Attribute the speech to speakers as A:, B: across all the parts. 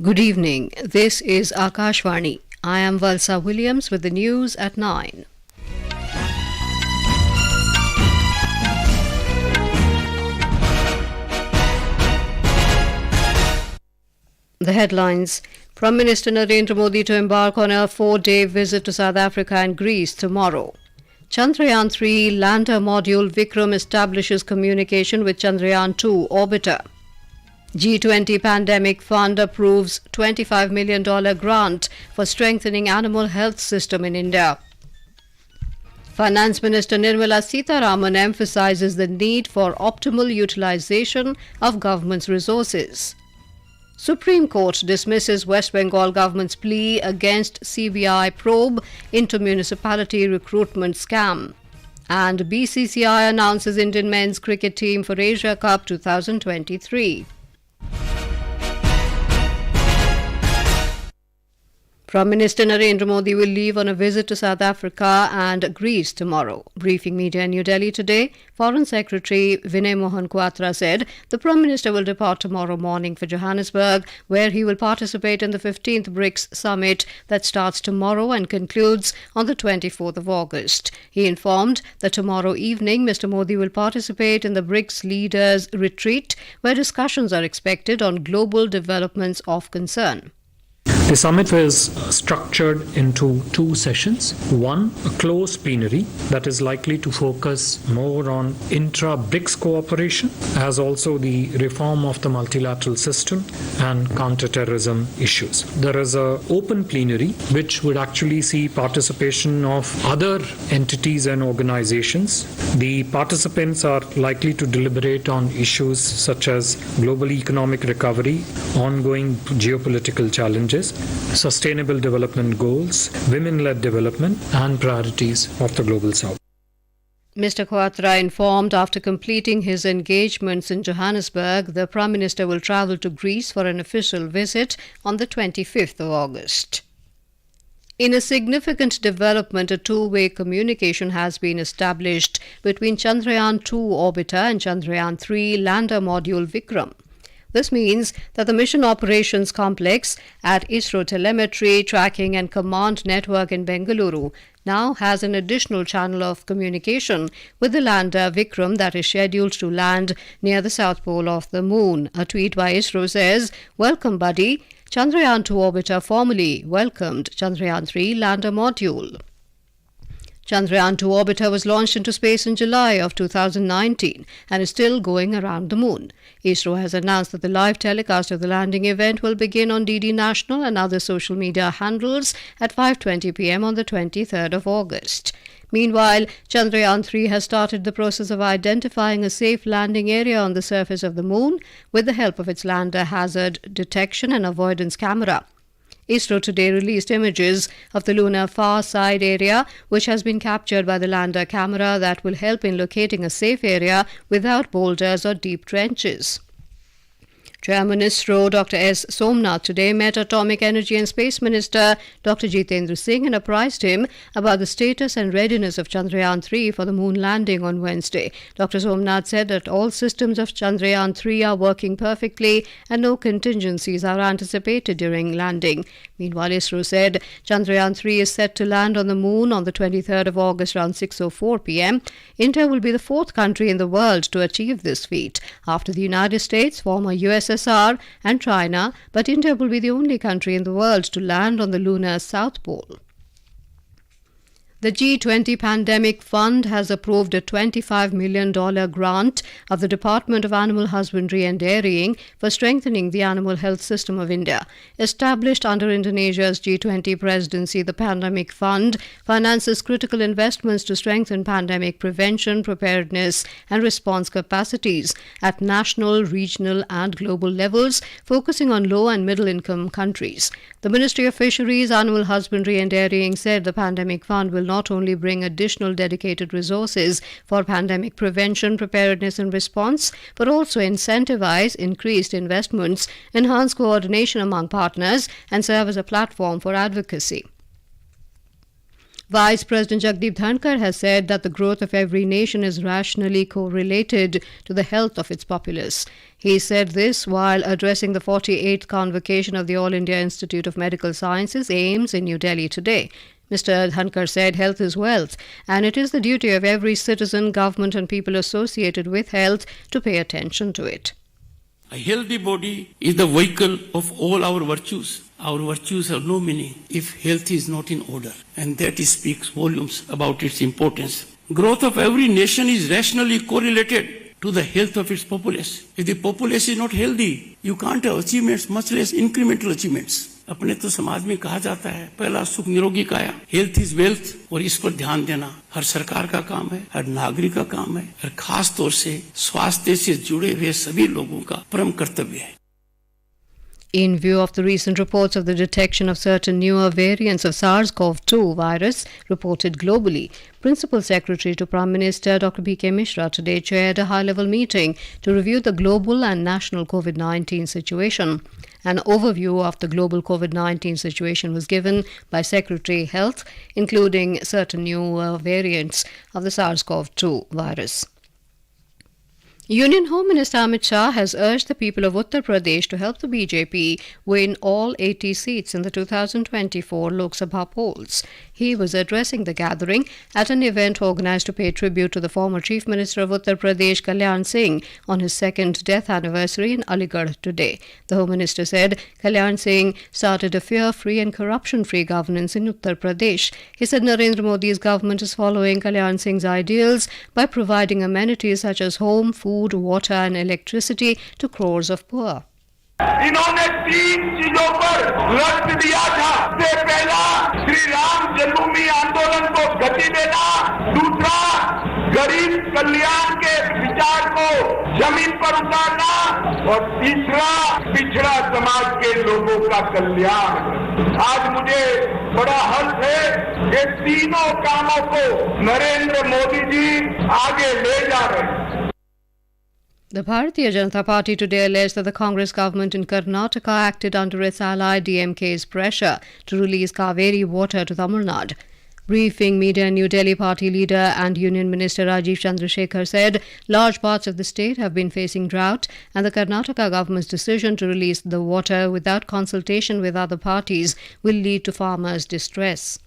A: Good evening. This is Akashvani. I am Valsa Williams with the news at 9. The headlines. Prime Minister Narendra Modi to embark on a 4-day visit to South Africa and Greece tomorrow. Chandrayaan-3 lander module Vikram establishes communication with Chandrayaan-2 orbiter. G20 Pandemic Fund approves $25 million grant for strengthening animal health system in India. Finance Minister Nirmala Sitharaman emphasizes the need for optimal utilization of government's resources. Supreme Court dismisses West Bengal government's plea against CBI probe into municipality recruitment scam. And BCCI announces Indian men's cricket team for Asia Cup 2023. Prime Minister Narendra Modi will leave on a visit to South Africa and Greece tomorrow. Briefing media in New Delhi today, Foreign Secretary Vinay Mohan Quatra said the Prime Minister will depart tomorrow morning for Johannesburg, where he will participate in the 15th BRICS summit that starts tomorrow and concludes on the 24th of August. He informed that tomorrow evening Mr. Modi will participate in the BRICS leaders' retreat, where discussions are expected on global developments of concern.
B: The summit is structured into two sessions. One, a closed plenary that is likely to focus more on intra-BRICS cooperation, as also the reform of the multilateral system and counter-terrorism issues. There is an open plenary which would actually see participation of other entities and organizations. The participants are likely to deliberate on issues such as global economic recovery, ongoing geopolitical challenges, sustainable development goals, women-led development, and priorities of the Global South.
A: Mr. Quatra informed after completing his engagements in Johannesburg, the Prime Minister will travel to Greece for an official visit on the 25th of August. In a significant development, a two-way communication has been established between Chandrayaan-2 orbiter and Chandrayaan-3 lander module Vikram. This means that the Mission Operations Complex at ISRO Telemetry, Tracking and Command Network in Bengaluru now has an additional channel of communication with the lander Vikram that is scheduled to land near the south pole of the moon. A tweet by ISRO says, "Welcome, buddy. Chandrayaan-2 orbiter formally welcomed Chandrayaan-3 lander module." Chandrayaan-2 orbiter was launched into space in July of 2019 and is still going around the moon. ISRO has announced that the live telecast of the landing event will begin on DD National and other social media handles at 5:20 p.m. on the 23rd of August. Meanwhile, Chandrayaan-3 has started the process of identifying a safe landing area on the surface of the moon with the help of its lander hazard detection and avoidance camera. ISRO today released images of the lunar far side area, which has been captured by the lander camera that will help in locating a safe area without boulders or deep trenches. Chairman ISRO Dr. S. Somnath today met Atomic Energy and Space Minister Dr. Jitendra Singh and apprised him about the status and readiness of Chandrayaan-3 for the moon landing on Wednesday. Dr. Somnath said that all systems of Chandrayaan-3 are working perfectly and no contingencies are anticipated during landing. Meanwhile, ISRO said Chandrayaan-3 is set to land on the moon on the 23rd of August around 6:04 p.m. India will be the fourth country in the world to achieve this feat, after the United States, former USSR and China, but India will be the only country in the world to land on the lunar south pole. The G20 Pandemic Fund has approved a $25 million grant of the Department of Animal Husbandry and Dairying for strengthening the animal health system of India. Established under Indonesia's G20 presidency, the Pandemic Fund finances critical investments to strengthen pandemic prevention, preparedness and response capacities at national, regional and global levels, focusing on low and middle-income countries. The Ministry of Fisheries, Animal Husbandry and Dairying said the Pandemic Fund will not only bring additional dedicated resources for pandemic prevention, preparedness and response, but also incentivize increased investments, enhance coordination among partners, and serve as a platform for advocacy. Vice President Jagdeep Dhankar has said that the growth of every nation is rationally correlated to the health of its populace. He said this while addressing the 48th convocation of the All India Institute of Medical Sciences, AIIMS, in New Delhi today. Mr. Dhankar said health is wealth, and it is the duty of every citizen, government and people associated with health to pay attention to it.
C: A healthy body is the vehicle of all our virtues. Our virtues have no meaning if health is not in order, and that speaks volumes about its importance. Growth of every nation is rationally correlated to the health of its populace. If the populace is not healthy, you can't have achievements, much less incremental achievements. अपने तो समाज में कहा जाता है पहला सुख निरोगी काया, हेल्थ इज वेल्थ, और इस पर ध्यान देना हर सरकार का काम है, हर नागरिक का काम है, और खास तौर से स्वास्थ्य से जुड़े हुए सभी लोगों का परम कर्तव्य है.
A: In view of the recent reports of the detection of certain newer variants of SARS-CoV-2 virus reported globally, Principal Secretary to Prime Minister Dr. B.K. Mishra today chaired a high-level meeting to review the global and national COVID-19 situation. An overview of the global COVID-19 situation was given by Secretary Health, including certain new variants of the SARS-CoV-2 virus. Union Home Minister Amit Shah has urged the people of Uttar Pradesh to help the BJP win all 80 seats in the 2024 Lok Sabha polls. He was addressing the gathering at an event organized to pay tribute to the former Chief Minister of Uttar Pradesh, Kalyan Singh, on his second death anniversary in Aligarh today. The Home Minister said Kalyan Singh started a fear-free and corruption-free governance in Uttar Pradesh. He said Narendra Modi's government is following Kalyan Singh's ideals by providing amenities such as home, food, water and electricity to crores of poor.
D: इन्होंने 3 चीजों पर लक्ष्य दिया था. सबसे पहला श्री राम जन्मभूमि आंदोलन को गति देना, दूसरा गरीब कल्याण के विचार को जमीन पर उतारना, और तीसरा पिछड़ा समाज के लोगों का कल्याण. आज मुझे बड़ा हर्ष है कि तीनों कामों को नरेंद्र मोदी जी आगे ले जा रहे हैं.
A: The Bharatiya Janata Party today alleged that the Congress government in Karnataka acted under its ally DMK's pressure to release Kaveri water to Tamil Nadu. Briefing media in New Delhi, party leader and Union Minister Rajiv Chandrasekhar said large parts of the state have been facing drought, and the Karnataka government's decision to release the water without consultation with other parties will lead to farmers' distress.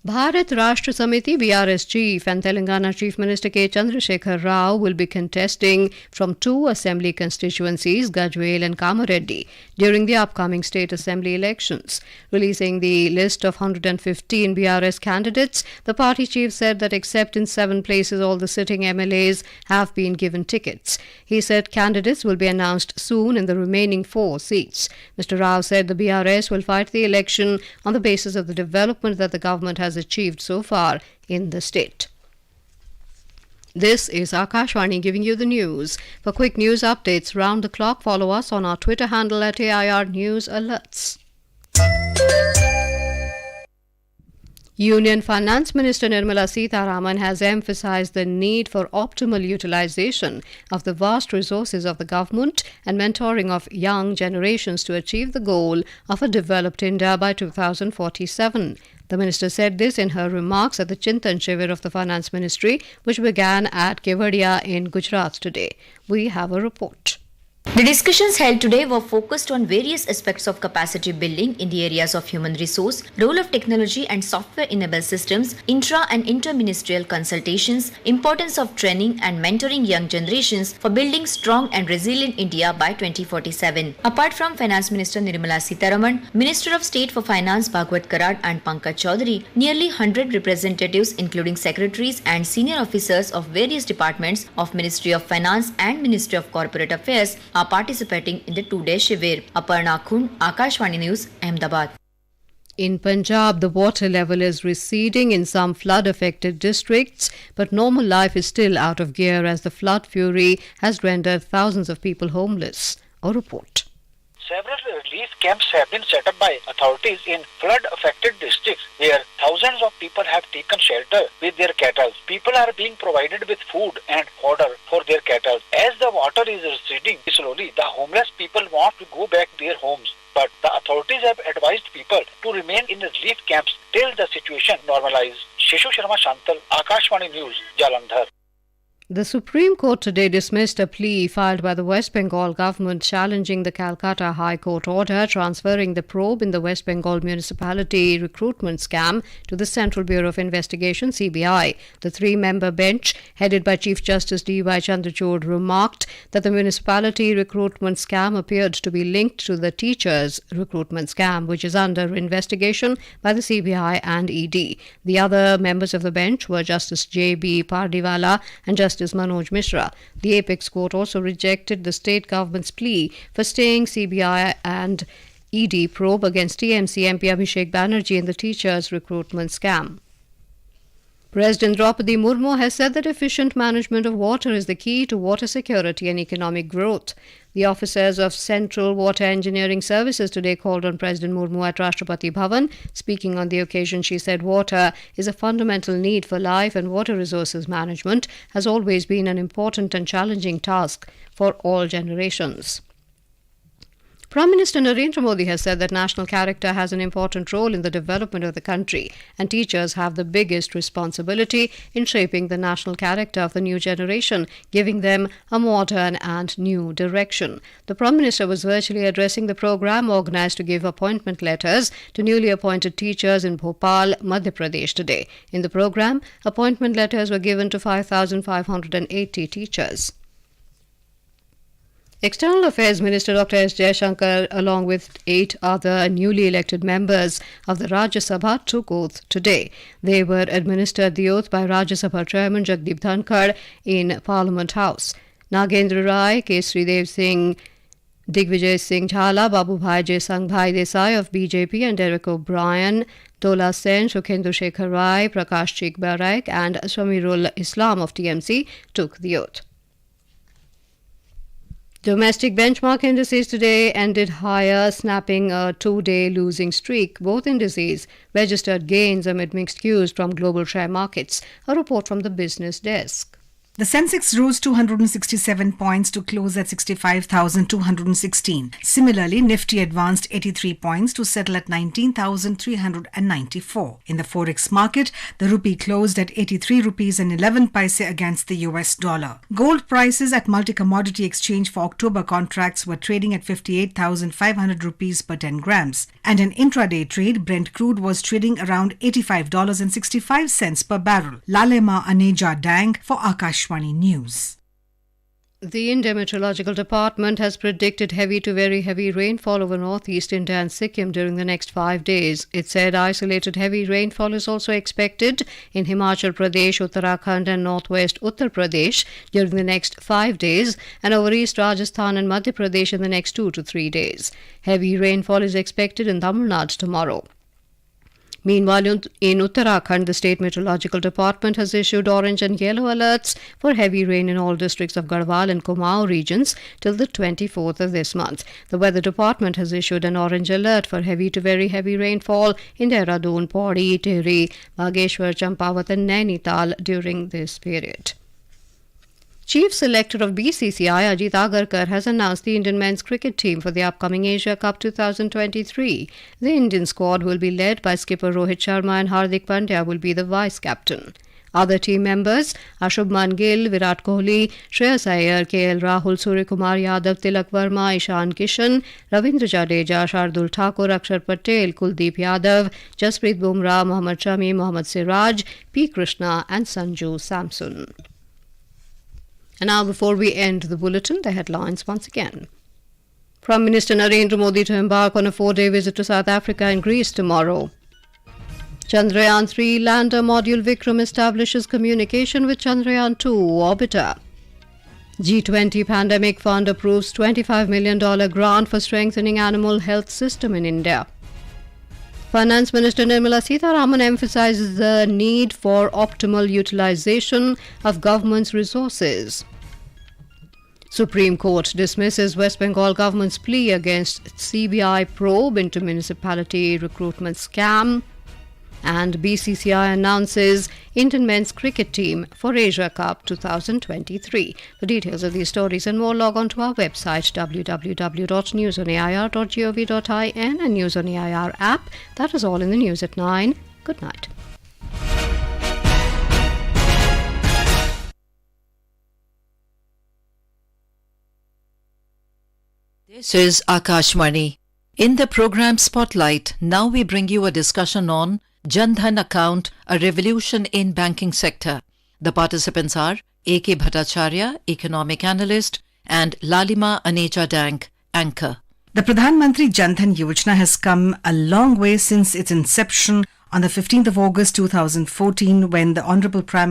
A: Bharat Rashtra Samiti BRS Chief and Telangana Chief Minister K. Chandrasekhar Rao will be contesting from 2 assembly constituencies, Gajwel and Kamareddy, during the upcoming state assembly elections. Releasing the list of 115 BRS candidates, the party chief said that except in 7 places, all the sitting MLAs have been given tickets. He said candidates will be announced soon in the remaining 4 seats. Mr. Rao said the BRS will fight the election on the basis of the development that the government has achieved so far in the state. This is Akashvani giving you the news. For quick news updates round the clock, follow us on our Twitter handle at AIR News Alerts. Union Finance Minister Nirmala Sitharaman has emphasized the need for optimal utilization of the vast resources of the government and mentoring of young generations to achieve the goal of a developed India by 2047. The minister said this in her remarks at the Chintan Shivir of the Finance Ministry, which began at Kevadia in Gujarat today. We have a report.
E: The discussions held today were focused on various aspects of capacity building in the areas of human resource, role of technology and software-enabled systems, intra- and inter-ministerial consultations, importance of training and mentoring young generations for building strong and resilient India by 2047. Apart from Finance Minister Nirmala Sitharaman, Minister of State for Finance Bhagwat Karad and Pankaj Chaudhary, nearly 100 representatives including secretaries and senior officers of various departments of Ministry of Finance and Ministry of Corporate Affairs are participating in the 2-day Shivir. Aparna Khund, Akashvani News, Ahmedabad.
A: In Punjab, the water level is receding in some flood-affected districts, but normal life is still out of gear as the flood fury has rendered thousands of people homeless. A report.
F: Several relief camps have been set up by authorities in flood-affected districts where thousands of people have taken shelter with their cattle. People are being provided with food and fodder for their cattle. As the water is receding slowly, the homeless people want to go back to their homes. But the authorities have advised people to remain in relief camps till the situation normalizes. Shishu Sharma Shantal, Akashvani News, Jalandhar.
A: The Supreme Court today dismissed a plea filed by the West Bengal government challenging the Calcutta High Court order transferring the probe in the West Bengal municipality recruitment scam to the Central Bureau of Investigation (CBI). The three-member bench, headed by Chief Justice D.Y. Chandrachud, remarked that the municipality recruitment scam appeared to be linked to the teachers' recruitment scam, which is under investigation by the CBI and ED. The other members of the bench were Justice J.B. Pardiwala and Justice Manoj Mishra. The Apex Court also rejected the state government's plea for staying CBI and ED probe against TMC MP Abhishek Banerjee in the teachers' recruitment scam. President Draupadi Murmu has said that efficient management of water is the key to water security and economic growth. The officers of Central Water Engineering Services today called on President Murmu at Rashtrapati Bhavan. Speaking on the occasion, she said water is a fundamental need for life and water resources management has always been an important and challenging task for all generations. Prime Minister Narendra Modi has said that national character has an important role in the development of the country, and teachers have the biggest responsibility in shaping the national character of the new generation, giving them a modern and new direction. The Prime Minister was virtually addressing the program organized to give appointment letters to newly appointed teachers in Bhopal, Madhya Pradesh today. In the program, appointment letters were given to 5,580 teachers. External Affairs Minister Dr. S. Jaishankar, along with 8 other newly elected members of the Rajya Sabha, took oath today. They were administered the oath by Rajya Sabha Chairman Jagdeep Dhankar in Parliament House. Nagendra Rai, Kesri Dev Singh, Digvijay Singh Jhala, Babu Bhai Sanghbhai Desai of BJP and Derek O'Brien, Tola Sen, Shukhendu Shekhar Rai, Prakash Chik Baraik and Samirul Islam of TMC took the oath. Domestic benchmark indices today ended higher, snapping a 2-day losing streak. Both indices registered gains amid mixed cues from global share markets. A report from the business desk.
G: The Sensex rose 267 points to close at 65,216. Similarly, Nifty advanced 83 points to settle at 19,394. In the forex market, the rupee closed at 83 rupees and 11 paise against the US dollar. Gold prices at multi-commodity exchange for October contracts were trading at 58,500 rupees per 10 grams. And in intraday trade, Brent crude was trading around $85.65 per barrel. Lalema Aneja Dang for Akashvani News.
A: The Indian Meteorological Department has predicted heavy to very heavy rainfall over northeast India and Sikkim during the next 5 days. It said isolated heavy rainfall is also expected in Himachal Pradesh, Uttarakhand and northwest Uttar Pradesh during the next 5 days and over east Rajasthan and Madhya Pradesh in the next 2 to 3 days. Heavy rainfall is expected in Tamil Nadu tomorrow. Meanwhile, in Uttarakhand, the State Meteorological Department has issued orange and yellow alerts for heavy rain in all districts of Garhwal and Kumaon regions till the 24th of this month. The Weather Department has issued an orange alert for heavy to very heavy rainfall in Dehradun, Pauri, Tehri, Bageshwar, Champawat and Nainital during this period. Chief Selector of BCCI, Ajit Agarkar, has announced the Indian men's cricket team for the upcoming Asia Cup 2023. The Indian squad will be led by skipper Rohit Sharma and Hardik Pandya will be the vice-captain. Other team members are Shubman Gill, Virat Kohli, Shreyas Iyer, KL Rahul, Suryakumar Yadav, Tilak Verma, Ishan Kishan, Ravindra Jadeja, Shardul Thakur, Akshar Patel, Kuldeep Yadav, Jasprit Bumrah, Mohammad Shami, Mohammad Siraj, P. Krishna and Sanju Samson. And now, before we end the bulletin, the headlines once again. Prime Minister Narendra Modi to embark on a 4-day visit to South Africa and Greece tomorrow. Chandrayaan-3 lander module Vikram establishes communication with Chandrayaan-2 orbiter. G20 Pandemic Fund approves $25 million grant for strengthening animal health system in India. Finance Minister Nirmala Sitharaman emphasizes the need for optimal utilization of government's resources. Supreme Court dismisses West Bengal government's plea against CBI probe into municipality recruitment scam. And BCCI announces Indian men's cricket team for Asia Cup 2023. For details of these stories and more, log on to our website www.newsonair.gov.in and News on AIR app. That is all in the news at 9. Good night.
H: This is Akashvani. In the program Spotlight, now we bring you a discussion on Jan Dhan account, a revolution in banking sector. The participants are A.K. Bhattacharya, economic analyst, and Lalima Anecha Dank, anchor.
G: The Pradhan Mantri Jan Dhan Yojana has come a long way since its inception on the 15th of August 2014 when the Honorable Prime Minister